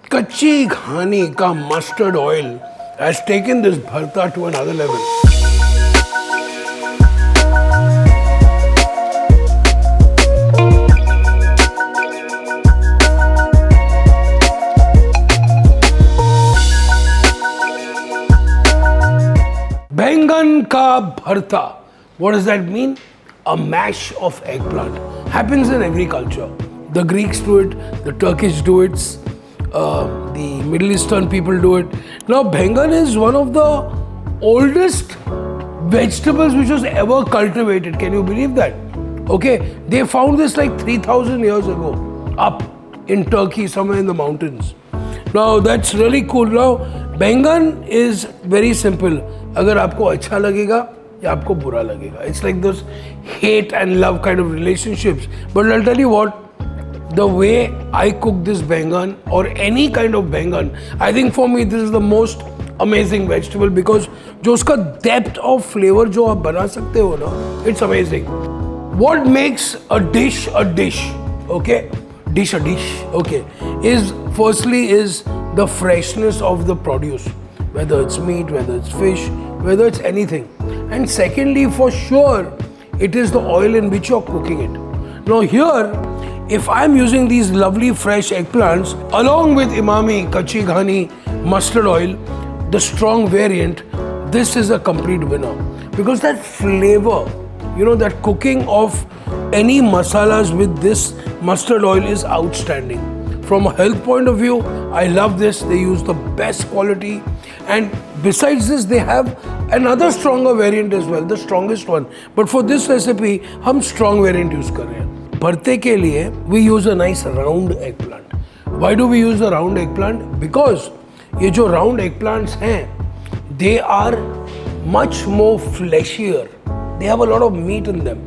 Kachi Ghani ka mustard oil has taken this bharta to another level. Bengan ka bharta. What does that mean? A mash of eggplant. Happens in every culture. The Greeks do it, the Turkish do it, the Middle Eastern people do it. Now, bengan is one of the oldest vegetables which was ever cultivated. Can you believe that? Okay, they found this like 3,000 years ago, up in Turkey, somewhere in the mountains. Now, that's really cool. Now, bengan is very simple. अगर आपको अच्छा लगेगा या आपको बुरा लगेगा. It's like those hate and love kind of relationships. But I'll tell you what, the way I cook this bengan or any kind of bengan, I think for me this is the most amazing vegetable because जो उसका depth of flavor जो आप बना सकते हो ना, it's amazing. What makes a dish, okay? Dish, okay, is firstly is the freshness of the produce, whether it's meat, whether it's fish, whether it's anything. And secondly, for sure, it is the oil in which you're cooking it. Now here, if I'm using these lovely fresh eggplants along with Emami Kachi Ghani mustard oil, the strong variant, this is a complete winner. Because that flavor, you know, that cooking of any masalas with this mustard oil is outstanding. From a health point of view, I love this. They use the best quality. And besides this, they have another stronger variant as well, the strongest one. But for this recipe, हम strong variant use कर रहे हैं. भरते के लिए we use a nice round eggplant. Why do we use a round eggplant? Because ये जो round eggplants हैं, they are much more fleshier. They have a lot of meat in them.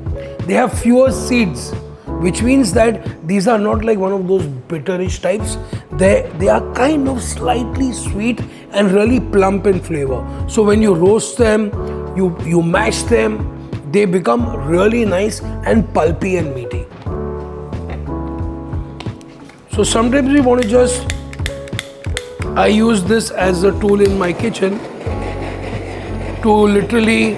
They have fewer seeds, which means that these are not like one of those bitterish types. They are kind of slightly sweet and really plump in flavor. So when you roast them, you mash them, they become really nice and pulpy and meaty. So sometimes we want to just, I use this as a tool in my kitchen to literally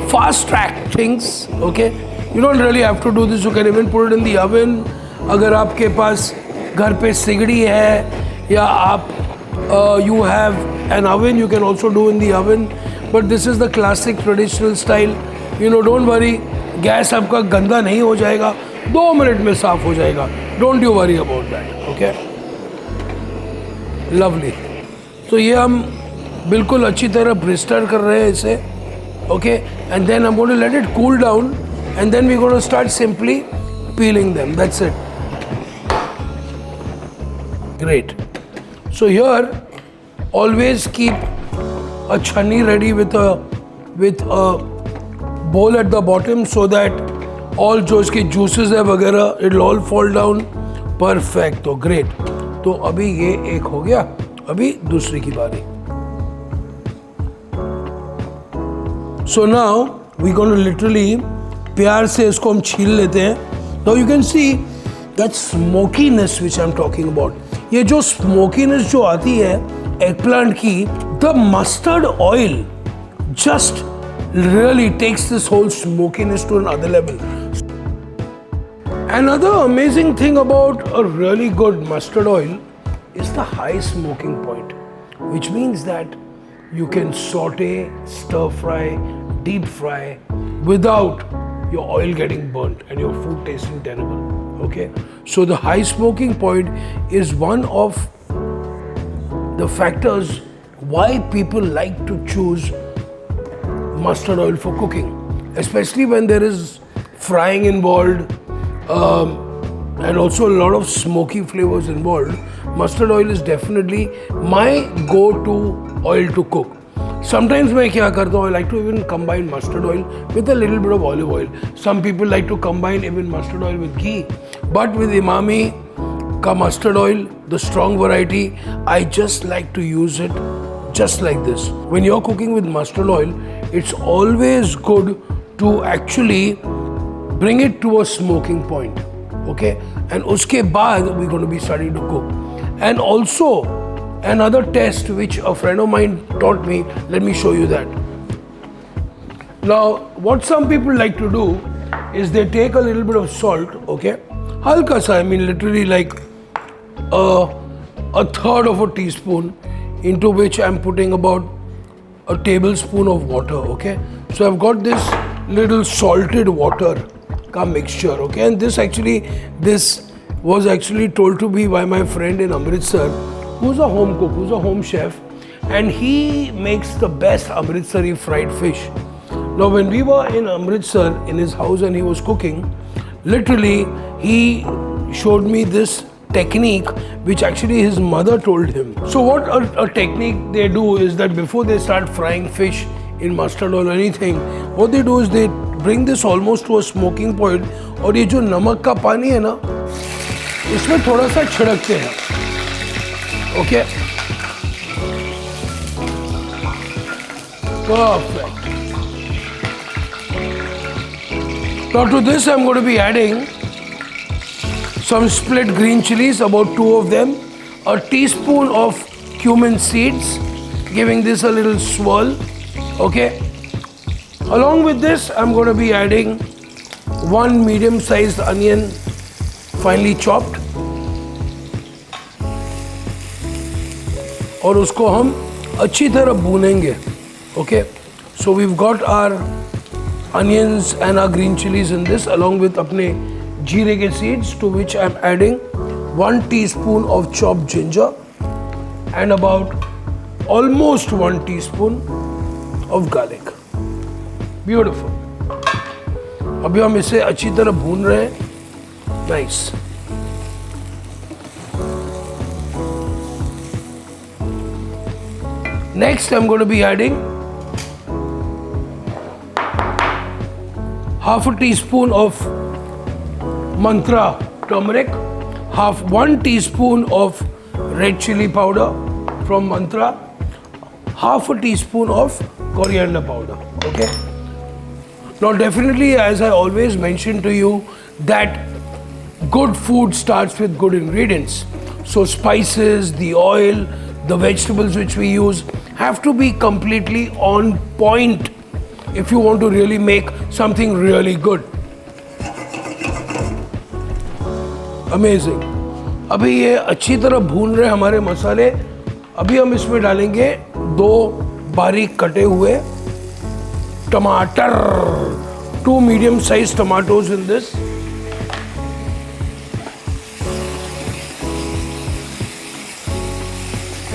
fast track things, okay? You don't really have to do this. You can even put it in the oven. अगर आपके पास घर पे सिगड़ी है या आप you have an oven, you can also do in the oven. But this is the classic traditional style. You know, don't worry, gas आपका गंदा नहीं हो जाएगा. 2 मिनट में साफ हो जाएगा. Don't you worry about that, okay? Lovely. तो ये हम बिल्कुल अच्छी तरह ब्रिस्टर कर रहे हैं इसे, okay? And then I'm going to let it cool down. And then we're going to start simply peeling them. That's it. Great. So here, always keep a chhanni ready with a bowl at the bottom so that all जो इसके juices है वगैरह, it'll all fall down. Perfect. तो great. तो अभी ये एक हो गया. अभी दूसरी की बारी. So now we're going to literally प्यार से इसको हम छील लेते हैं. Now you can see that smokiness which I'm talking about. ये जो smokiness जो आती है eggplant की, the mustard oil just really takes this whole smokiness to another level. Another amazing thing about a really good mustard oil is the high smoking point, which means that you can saute, stir fry, deep fry without your oil getting burnt and your food tasting terrible, okay? So the high smoking point is one of the factors why people like to choose mustard oil for cooking, especially when there is frying involved and also a lot of smoky flavors involved. Mustard oil is definitely my go-to oil to cook. Sometimes मैं क्या करता हूँ, I like to even combine mustard oil with a little bit of olive oil. Some people like to combine even mustard oil with ghee. But with Emami ka mustard oil, the strong variety, I just like to use it just like this. When you're cooking with mustard oil, it's always good to actually bring it to a smoking point, okay? And uske baad we're going to be starting to cook. And also another test which a friend of mine taught me, let me show you that. Now, what some people like to do is they take a little bit of salt, okay? Halka sa, I mean literally like a third of a teaspoon, into which I'm putting about a tablespoon of water, okay? So I've got this little salted water ka mixture, okay? And this was actually told to me by my friend in Amritsar, who's a home cook, who's a home chef, and he makes the best Amritsari fried fish. Now, when we were in Amritsar in his house and he was cooking, literally he showed me this technique which actually his mother told him. So what a technique they do is that before they start frying fish in mustard or anything, what they do is they bring this almost to a smoking point, और ये जो नमक का पानी है ना, इसमें थोड़ा सा छिड़कते हैं, okay? Perfect. Now to this I'm going to be adding some split green chilies, about 2 of them, a teaspoon of cumin seeds, giving this a little swirl, okay? Along with this, I'm going to be adding 1 medium-sized onion, finely chopped, और उसको हम अच्छी तरह भूनेंगे, okay? So we've got our onions and our green chilies in this, along with अपने जीरे के seeds, to which I'm adding 1 teaspoon of chopped ginger and about almost 1 teaspoon of garlic. Beautiful. अभी हम इसे अच्छी तरह भून रहे हैं. Nice. Next, I'm going to be adding half a teaspoon of Mantra turmeric, 1 teaspoon of red chili powder from Mantra, half a teaspoon of coriander powder, okay? Now definitely, as I always mention to you, that good food starts with good ingredients. So spices, the oil, the vegetables which we use have to be completely on point if you want to really make something really good. Amazing. अभी ये अच्छी तरह भून रहे हमारे मसाले. अभी हम इसमें डालेंगे 2 बारीक कटे हुए टमाटर, 2 medium sized tomatoes in this.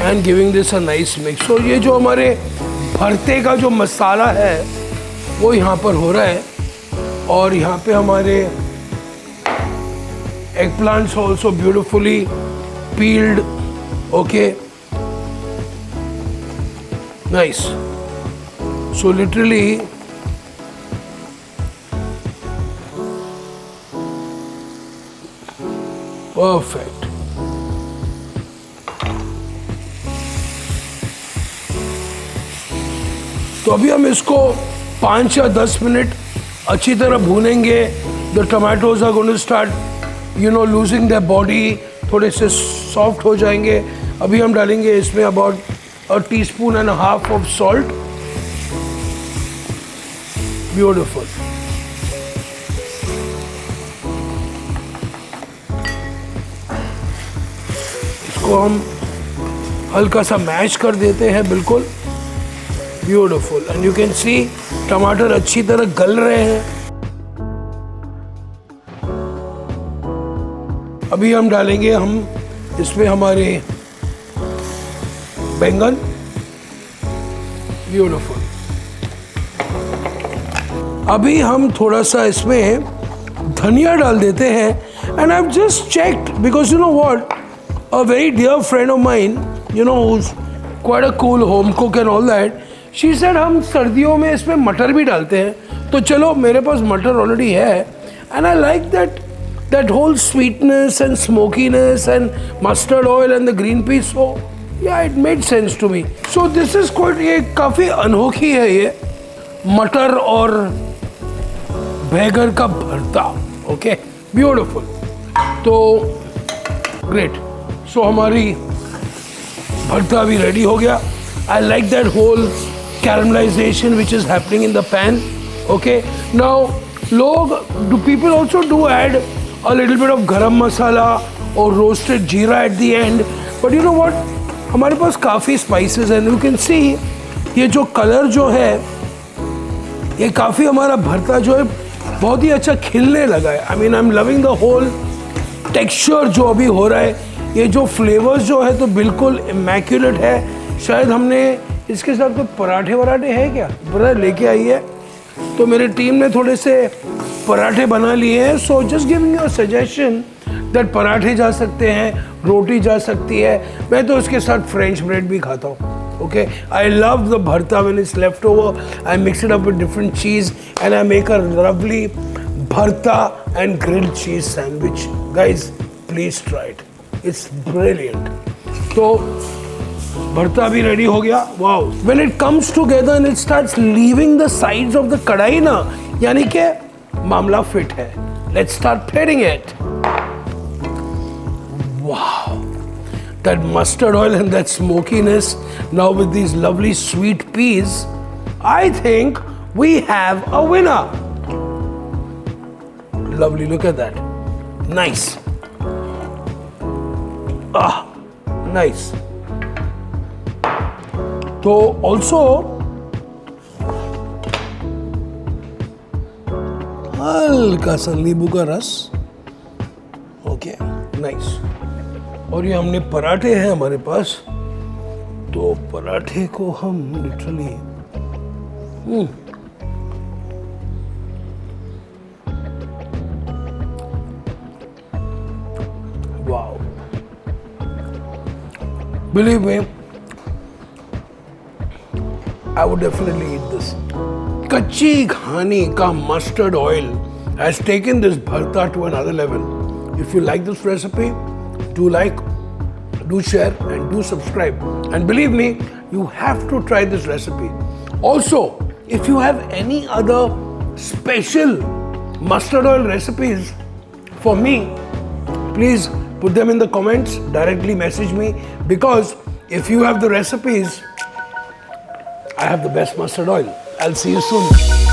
And giving this a nice mix. So ये जो हमारे भरते का जो मसाला है वो यहाँ पर हो रहा है, और यहाँ पे हमारे eggplants also beautifully peeled, okay? Nice. So literally perfect. तो अभी हम इसको 5 या 10 मिनट अच्छी तरह भूनेंगे. The tomatoes are going to start, losing their body, थोड़े से सॉफ्ट हो जाएंगे. अभी हम डालेंगे इसमें about 1.5 teaspoons of salt. Beautiful. इसको हम हल्का सा मैश कर देते हैं, बिल्कुल. Beautiful. And you can see टमाटर अच्छी तरह गल रहे हैं. अभी हम डालेंगे इसमें हमारे बैंगन. Beautiful. अभी हम थोड़ा सा इसमें धनिया डाल देते हैं. And I've just checked because you know what, a very dear friend of mine, who's quite a cool home cook and all that, she said हम सर्दियों में इसमें मटर भी डालते हैं. तो चलो, मेरे पास मटर ऑलरेडी है, and I like that whole sweetness and smokiness and mustard oil and the green peas. So yeah, it made sense to me. So this is quite, ये काफ़ी अनोखी है ये मटर और बैगन का भरता. Okay, beautiful. तो great. सो हमारी भरता भी रेडी हो गया. I like that whole caramelization which is happening in the pan. Okay, now do people also do add a little bit of garam masala or roasted jeera at the end? But you know what? हमारे पास काफ़ी spices हैं. You can see ये जो color जो है, ये काफ़ी हमारा भरता जो है बहुत ही अच्छा खिलने लगा है. I mean I'm loving the whole texture जो अभी हो रहा है. ये जो फ्लेवर्स जो है तो बिल्कुल इमेक्युलेट है. शायद हमने इसके साथ कोई पराठे वराठे है क्या, बड़ा लेके आई है तो मेरी टीम ने थोड़े से पराठे बना लिए हैं. So just giving you a suggestion that पराठे जा सकते हैं, रोटी जा सकती है. मैं तो इसके साथ फ्रेंच ब्रेड भी खाता हूँ. Okay, I love the bharta when it's left over. I mix it up with different cheese and I make a lovely bharta and grilled cheese sandwich. Guys, please try it. It's brilliant. So, bharta भी ready हो गया. Wow. When it comes together and it starts leaving the sides of the कढ़ाई ना, यानी कि मामला fit है. Let's start plating it. Wow. That mustard oil and that smokiness now with these lovely sweet peas, I think we have a winner. Lovely, look at that. Nice. Nice. So also हल्का सा नींबू का रस. Okay, nice. और ये हमने पराठे हैं हमारे पास, तो पराठे को हम literally wow, believe me, I would definitely eat this. कच्ची घानी का mustard oil has taken this bharta to another level. If you like this recipe, do like, do share and do subscribe. And believe me, you have to try this recipe. Also, if you have any other special mustard oil recipes for me, please put them in the comments, directly message me, because if you have the recipes, I have the best mustard oil. I'll see you soon.